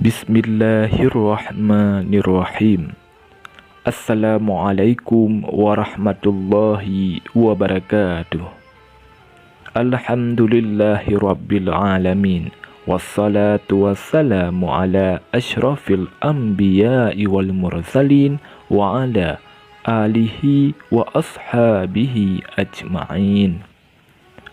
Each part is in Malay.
Bismillahirrahmanirrahim. Assalamualaikum warahmatullahi wabarakatuh. Alhamdulillahi rabbil alamin. Wassalatu wassalamu ala ashrafil anbiya'i wal mursalin wa ala alihi wa ashabihi ajma'in.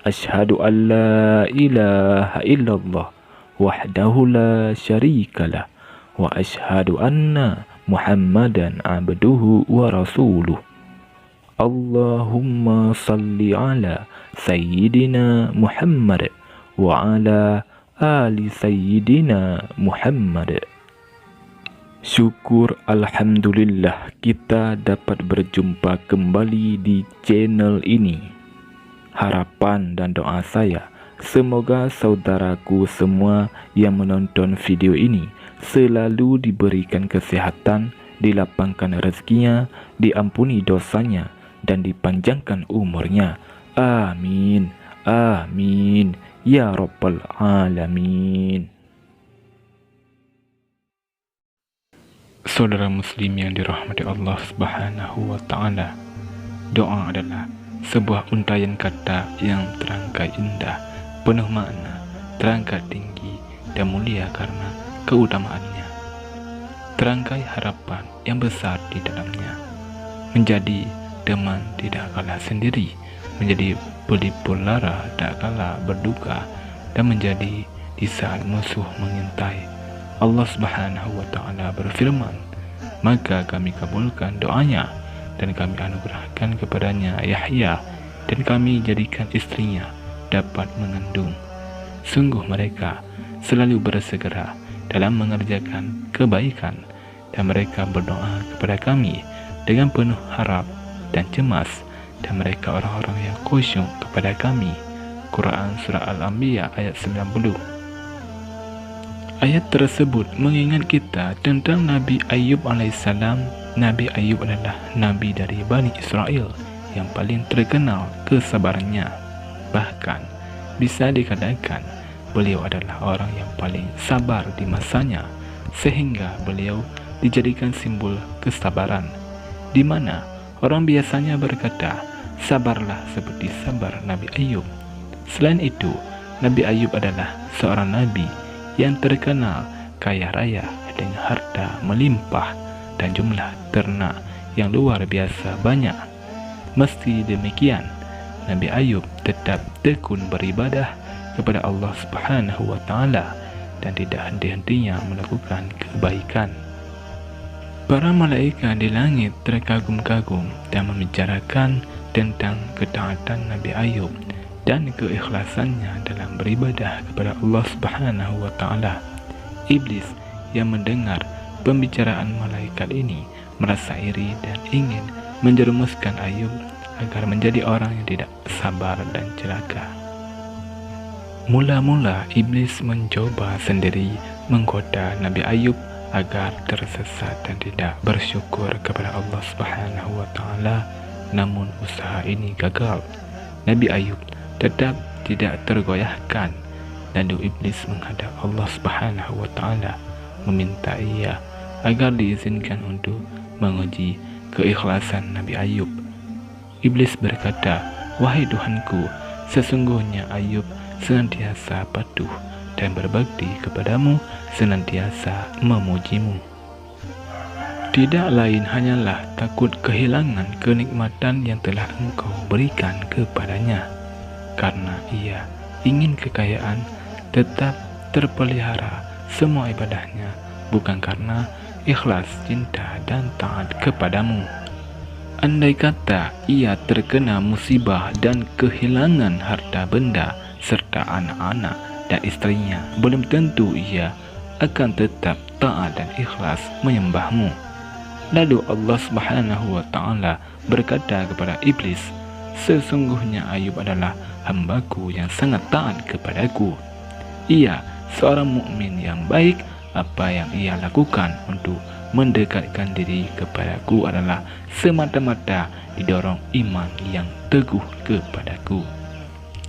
Ashhadu an la ilaha illallah wahdahu la syarikalah wa ashhadu anna Muhammadan abduhu wa rasuluh. Allahumma salli ala sayyidina Muhammad wa ala ali sayyidina Muhammad. Syukur alhamdulillah kita dapat berjumpa kembali di channel ini. Harapan dan doa saya, semoga saudaraku semua yang menonton video ini selalu diberikan kesehatan, dilapangkan rezekinya, diampuni dosanya, dan dipanjangkan umurnya. Amin, amin, ya rabbal alamin. Saudara muslim yang dirahmati Allah subhanahu wa ta'ala, doa adalah sebuah untaian kata yang terangkai indah, penuh makna, terangkat tinggi dan mulia karena keutamaannya. Terangkai harapan yang besar di dalamnya. Menjadi teman tidak kalah sendiri, menjadi pelipur lara tak kalah berduka, dan menjadi di saat musuh mengintai. Allah subhanahu wa ta'ala berfirman, maka kami kabulkan doanya dan kami anugerahkan kepadanya Yahya, dan kami jadikan istrinya dapat mengandung. Sungguh mereka selalu bersegera dalam mengerjakan kebaikan, dan mereka berdoa kepada kami dengan penuh harap dan cemas, dan mereka orang-orang yang khusyuk kepada kami. Quran Surah Al-Anbiya ayat 90. Ayat tersebut mengingat kita tentang Nabi Ayub alaihissalam. Nabi Ayub adalah Nabi dari Bani Israel yang paling terkenal kesabarannya. Bahkan bisa dikatakan beliau adalah orang yang paling sabar di masanya, sehingga beliau dijadikan simbol kesabaran, di mana orang biasanya berkata, sabarlah seperti sabar Nabi Ayub. Selain itu, Nabi Ayub adalah seorang nabi yang terkenal kaya raya dengan harta melimpah dan jumlah ternak yang luar biasa banyak. Meski demikian, Nabi Ayub tetap tekun beribadah kepada Allah subhanahu wa ta'ala dan tidak henti-hentinya melakukan kebaikan. Para malaikat di langit terkagum-kagum dan membicarakan tentang ketaatan Nabi Ayub dan keikhlasannya dalam beribadah kepada Allah subhanahu wa ta'ala. Iblis yang mendengar pembicaraan malaikat ini merasa iri dan ingin menjerumuskan Ayub agar menjadi orang yang tidak sabar dan celaka. Mula-mula iblis mencoba sendiri menggoda Nabi Ayub agar tersesat dan tidak bersyukur kepada Allah subhanahu wa ta'ala. Namun usaha ini gagal. Nabi Ayub tetap tidak tergoyahkan, lalu iblis menghadap Allah subhanahu wa ta'ala meminta ia agar diizinkan untuk menguji keikhlasan Nabi Ayub. Iblis berkata, wahai Tuhanku, sesungguhnya Ayub senantiasa patuh dan berbakti kepadamu, senantiasa memujimu. Tidak lain hanyalah takut kehilangan kenikmatan yang telah engkau berikan kepadanya. Karena ia ingin kekayaan, tetap terpelihara semua ibadahnya, bukan karena ikhlas, cinta, dan taat kepadamu. Andai kata ia terkena musibah dan kehilangan harta benda serta anak-anak dan istrinya, belum tentu ia akan tetap taat dan ikhlas menyembahmu. Lalu Allah subhanahu wa ta'ala berkata kepada iblis, sesungguhnya Ayub adalah hambaku yang sangat taat kepadaku. Ia seorang mukmin yang baik. Apa yang ia lakukan untuk mendekatkan diri kepadaku adalah semata-mata didorong iman yang teguh kepadaku.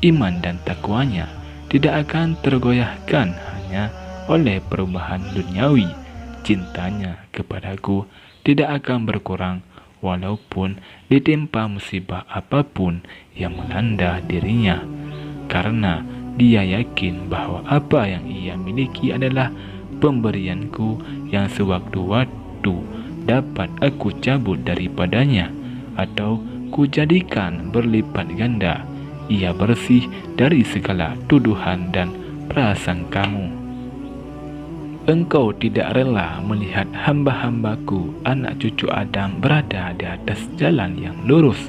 Iman dan takwanya tidak akan tergoyahkan hanya oleh perubahan duniawi. Cintanya kepadaku tidak akan berkurang walaupun ditimpa musibah apapun yang melanda dirinya, karena dia yakin bahwa apa yang ia miliki adalah pemberianku yang sewaktu-waktu dapat aku cabut daripadanya atau kujadikan berlipat ganda. Ia bersih dari segala tuduhan dan prasangkamu. Engkau tidak rela melihat hamba-hambaku, anak cucu Adam, berada di atas jalan yang lurus.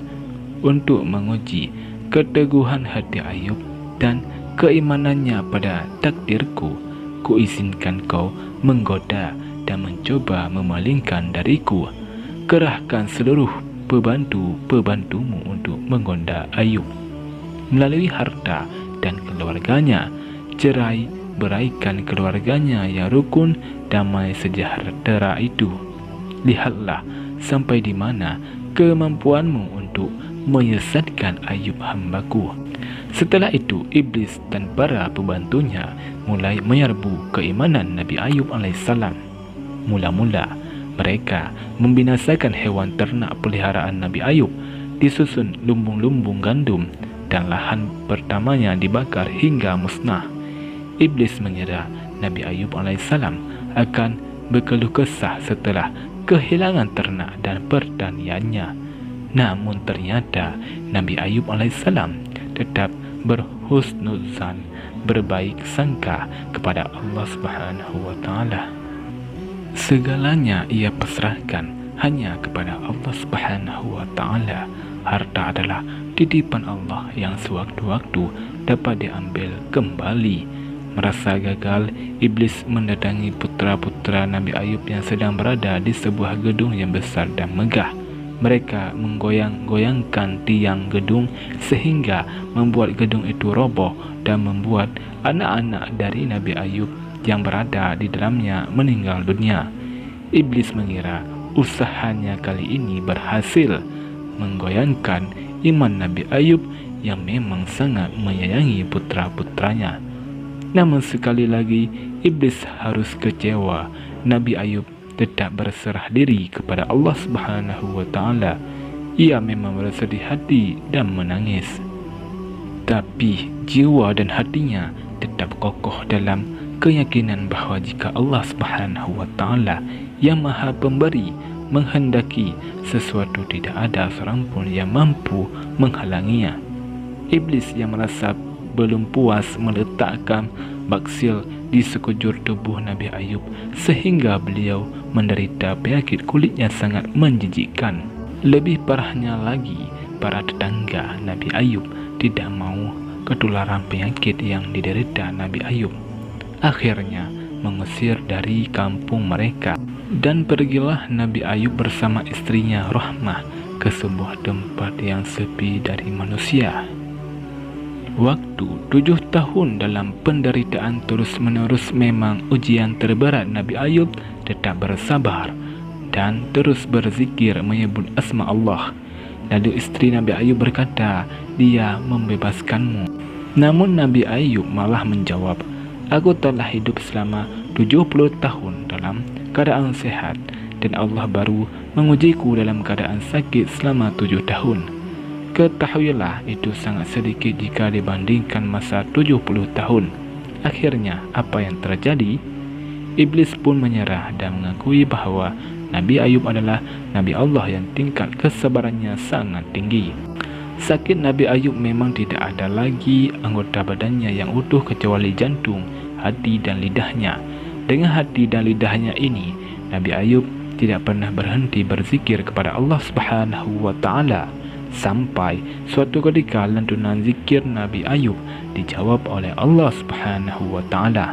Untuk menguji keteguhan hati Ayub dan keimanannya pada takdirku, kuizinkan kau menggoda dan mencoba memalingkan dariku. Kerahkan seluruh pembantu-pembantumu untuk menggoda Ayub melalui harta dan keluarganya. Beraikan keluarganya yang rukun, damai, sejahtera itu. Lihatlah sampai di mana kemampuanmu untuk menyesatkan Ayub hambaku. Setelah itu iblis dan para pembantunya mulai menyerbu keimanan Nabi Ayub alaihissalam. Mula-mula mereka membinasakan hewan ternak peliharaan Nabi Ayub, disusun lumbung-lumbung gandum, dan lahan pertamanya dibakar hingga musnah. Iblis mengira Nabi Ayub alaihissalam akan berkeluh kesah setelah kehilangan ternak dan pertaniannya. Namun ternyata Nabi Ayub alaihissalam tetap berhusnuzan, berbaik sangka kepada Allah Subhanahu wa taala. Segalanya ia pasrahkan hanya kepada Allah Subhanahu wa taala. Harta adalah titipan Allah yang sewaktu-waktu dapat diambil kembali. Merasa gagal, iblis mendatangi putra-putra Nabi Ayub yang sedang berada di sebuah gedung yang besar dan megah. Mereka menggoyang-goyangkan tiang gedung sehingga membuat gedung itu roboh dan membuat anak-anak dari Nabi Ayub yang berada di dalamnya meninggal dunia. Iblis mengira usahanya kali ini berhasil menggoyangkan iman Nabi Ayub yang memang sangat menyayangi putra-putranya. Namun sekali lagi iblis harus kecewa. Nabi Ayub tetap berserah diri kepada Allah Subhanahu wa taala. Ia memang bersedih hati dan menangis, tapi jiwa dan hatinya tetap kokoh dalam keyakinan bahawa jika Allah Subhanahu wa taala yang Maha Pemberi menghendaki sesuatu, tidak ada seorang pun yang mampu menghalanginya. Iblis yang merasa belum puas meletakkan baksil di sekujur tubuh Nabi Ayub sehingga beliau menderita penyakit kulit yang sangat menjijikkan. Lebih parahnya lagi, para tetangga Nabi Ayub tidak mau ketularan penyakit yang diderita Nabi Ayub. Akhirnya mengusir dari kampung mereka, dan pergilah Nabi Ayub bersama istrinya Rahmah ke sebuah tempat yang sepi dari manusia. Waktu 7 tahun dalam penderitaan terus-menerus memang ujian terberat. Nabi Ayub tetap bersabar dan terus berzikir menyebut asma Allah. Lalu istri Nabi Ayub berkata, "Dia membebaskanmu." Namun Nabi Ayub malah menjawab, "Aku telah hidup selama 70 tahun dalam keadaan sehat, dan Allah baru mengujiku dalam keadaan sakit selama 7 tahun. Ketahuilah itu sangat sedikit jika dibandingkan masa 70 tahun. Akhirnya apa yang terjadi? Iblis pun menyerah dan mengakui bahawa Nabi Ayub adalah Nabi Allah yang tingkat kesabarannya sangat tinggi. Sakit Nabi Ayub memang tidak ada lagi anggota badannya yang utuh kecuali jantung, hati dan lidahnya. Dengan hati dan lidahnya ini, Nabi Ayub tidak pernah berhenti berzikir kepada Allah Subhanahu wa taala, sampai suatu ketika lantunan zikir Nabi Ayub dijawab oleh Allah Subhanahu wa taala.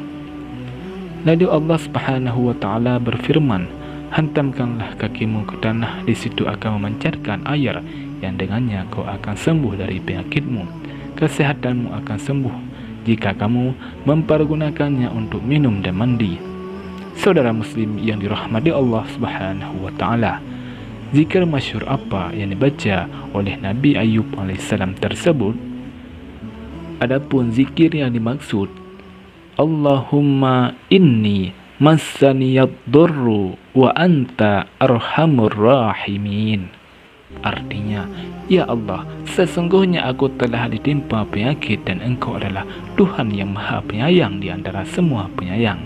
Lalu Allah Subhanahu wa taala berfirman, "Hantamkanlah kakimu ke tanah, di situ akan memancarkan air yang dengannya kau akan sembuh dari penyakitmu. Kesehatanmu akan sembuh jika kamu mempergunakannya untuk minum dan mandi." Saudara muslim yang dirahmati Allah Subhanahu wa taala, zikir masyhur apa yang dibaca oleh Nabi Ayub alaihissalam tersebut? Adapun zikir yang dimaksud Allahumma inni massaniyad-durru wa anta arhamur rahimin. Artinya, ya Allah, sesungguhnya aku telah ditimpa penyakit dan Engkau adalah Tuhan yang Maha Penyayang di antara semua penyayang.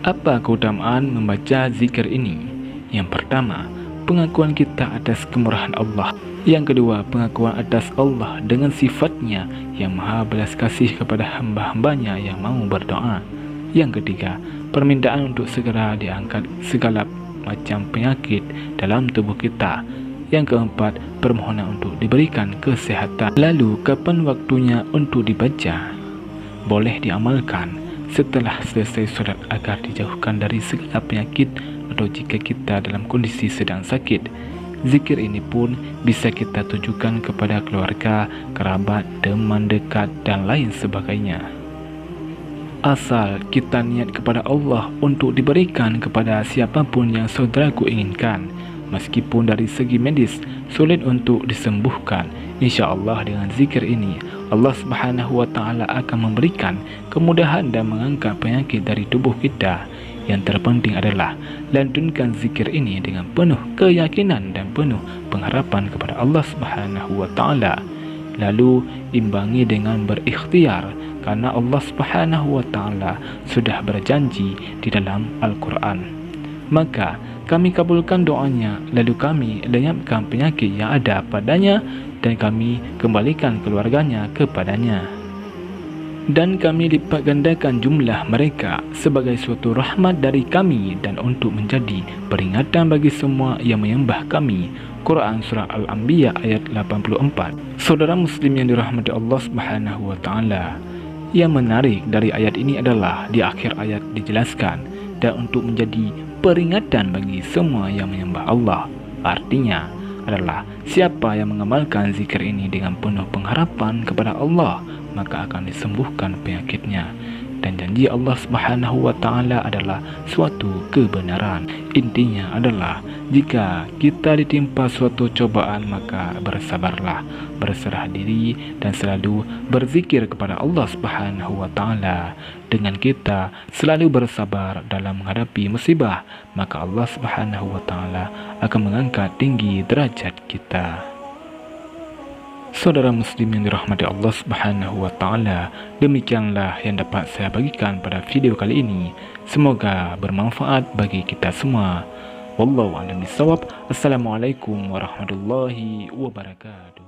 Apa keutamaan membaca zikir ini? Yang pertama, pengakuan kita atas kemurahan Allah. Yang kedua, pengakuan atas Allah dengan sifatnya yang Maha belas kasih kepada hamba-hambanya yang mau berdoa. Yang ketiga, permintaan untuk segera diangkat segala macam penyakit dalam tubuh kita. Yang keempat, permohonan untuk diberikan kesehatan. Lalu, kapan waktunya untuk dibaca? Boleh diamalkan setelah selesai solat agar dijauhkan dari segala penyakit atau jika kita dalam kondisi sedang sakit. Zikir ini pun bisa kita tujukan kepada keluarga, kerabat, teman dekat, dan lain sebagainya. Asal kita niat kepada Allah untuk diberikan kepada siapapun yang saudaraku inginkan. Meskipun dari segi medis sulit untuk disembuhkan, insya-Allah dengan zikir ini Allah Subhanahu wa taala akan memberikan kemudahan dan mengangkat penyakit dari tubuh kita. Yang terpenting adalah lantunkan zikir ini dengan penuh keyakinan dan penuh pengharapan kepada Allah Subhanahu wa taala. Lalu imbangi dengan berikhtiar, karena Allah Subhanahu wa taala sudah berjanji di dalam Al-Qur'an. Maka kami kabulkan doanya, lalu kami lenyapkan penyakit yang ada padanya dan kami kembalikan keluarganya kepadanya. Dan kami lipat gandakan jumlah mereka sebagai suatu rahmat dari kami dan untuk menjadi peringatan bagi semua yang menyembah kami. Quran Surah Al-Anbiya ayat 84. Saudara Muslim yang dirahmati Allah Subhanahu wa taala, yang menarik dari ayat ini adalah di akhir ayat dijelaskan dan untuk menjadi peringatan bagi semua yang menyembah Allah. Artinya adalah siapa yang mengamalkan zikir ini dengan penuh pengharapan kepada Allah, maka akan disembuhkan penyakitnya. Dan janji Allah Subhanahu wa taala adalah suatu kebenaran. Intinya adalah jika kita ditimpa suatu cobaan, maka bersabarlah, berserah diri dan selalu berzikir kepada Allah Subhanahu wa taala. Dengan kita selalu bersabar dalam menghadapi musibah, maka Allah Subhanahu wa taala akan mengangkat tinggi derajat kita. Saudara Muslim yang dirahmati Allah Subhanahu wa taala, demikianlah yang dapat saya bagikan pada video kali ini. Semoga bermanfaat bagi kita semua. Wallahu a'lam bishawab. Assalamualaikum warahmatullahi wabarakatuh.